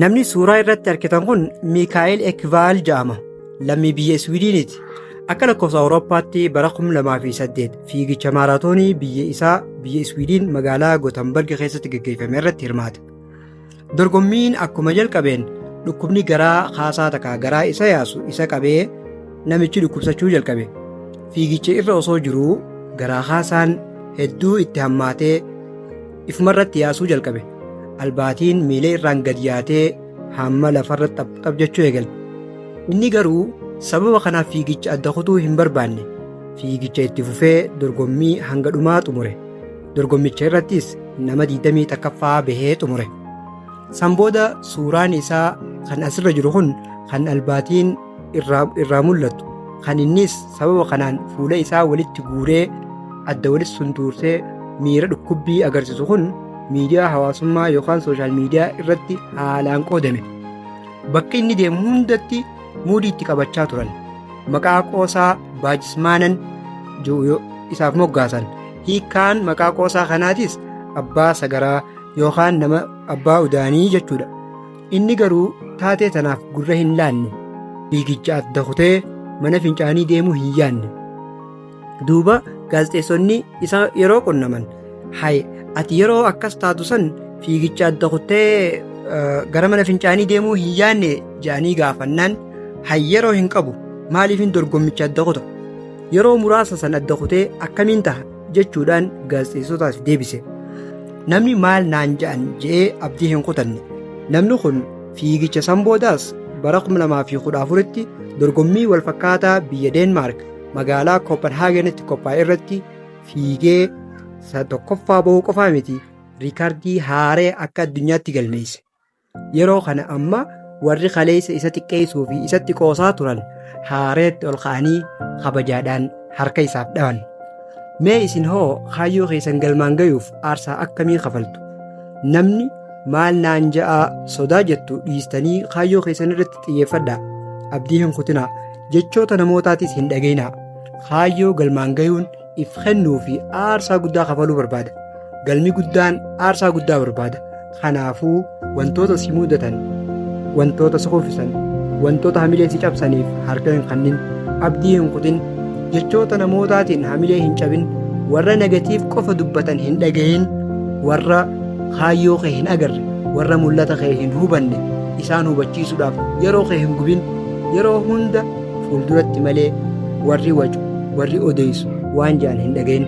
Namni suuraa irratti argitan kun Miikaa'el Ekvaal jedhama. Lammii biyya Iswiidiniiti. Akka lakkoofsa Awurooppaatti bara 2008 fiigicha maaraatoonii biyya Iswiidin magaalaa Gootenberg keessatti gaggeeffame irratti hirmaate. Dorgommiin akkuma jalqabeen dhukkubni garaa kaasaa takkaa garaa isa yaasu isa qabee namichi dhukkubsachuu jalqabe. Fiigicha irra osoo jiruu garaa kaasaan hedduu itti hammaatee ifumarratti yaasuu jalqabe. Albaatiin miila irraan gad yaatee hamma lafarra xapxap jechuu eegalte. Inni garuu sababa kanaaf fiigicha adda kutuu hin barbaanne. Fiigicha itti fufee dorgommii hanga dhumaa xumure. Dorgommicha irrattis nama 21ffaa bahee xumure. San booda suuraan isaa kan asirra jiru kun kan albaatiin irraa mul'atu. Kan innis sababa kanaan fuula isaa walitti guuree adda walitti suntuursee miira dhukkubbii agarsiisu kun miidiyaa hawaasummaa yookaan sooshaal miidiyaa irratti haalaan qoodame. Bakka inni deemu hundatti muudii itti qabachaa turan. Maqaa qoosaa baajismaanan isaaf moggaasan. Hiikkaan maqaa qoosaa kanaatis abbaa sagaraa yookaan nama abbaa udaanii jechuudha. Inni garuu taatee tanaaf gurra hin laanne. Fiigicha adda kutee mana fincaanii deemuu hin yaanne. Duuba gaazexeessonni isa yeroo qunnaman ati yeroo akkas taatu san fiigicha adda kutee gara mana fincaanii deemuu hin yaanne jedhanii gaafannaan yeroo hin qabu maaliifin dorgommicha adda kuta yeroo muraasa san adda kutee akkamiin taha jechuudhaan gaazexeessotaaf deebise. Namni maal naan jedhan je'ee abdii hin kutanne. Namni kun fiigicha san boodaas bara 2014tti dorgommii walfakkaataa biyya Deenmaark magaalaa Kopenhaagenitti qophaa'e irratti fiigee tokkoffaa bahuu qofaa miti riikardii haaree akka addunyaatti galmeesse. Yeroo kana amma warri kaleessa isa xiqqeessuu fi isatti qoosaa turan haareetti ol ka'anii kabajaadhaan harka isaaf dhawan. Mee isin hoo kaayyoo keessan galmaan gayuuf aarsaa akkamii kafaltu? Namni maal naan ja'aa sodaa jettu dhiistanii kaayyoo keessan irratti xiyyeeffadhaa. Abdii hin kutinaa. Jechoota namootaatis hin dhageenyaa. Kaayyoo galmaan gayuun if kennuu fi aarsaa guddaa kafaluu barbaada. Galmi guddaan aarsaa guddaa barbaada. Kanaafuu wantoota si mudatan, wantoota si kuffisan, wantoota hamilee si cabsaniif harka hin kennin. Abdii hin kutin. Jechoota namootaatiin hamilee hin cabin. Warra negatiif qofa dubbatan hin dhagahin. Warra kaayyoo kee hin agarre, warra mul'ata kee hin hubanne isaan hubachiisuudhaaf yeroo kee hin gubin. Yeroo hunda fuulduratti malee warri wacu warri odeessu waan jedhan hin dhagahin.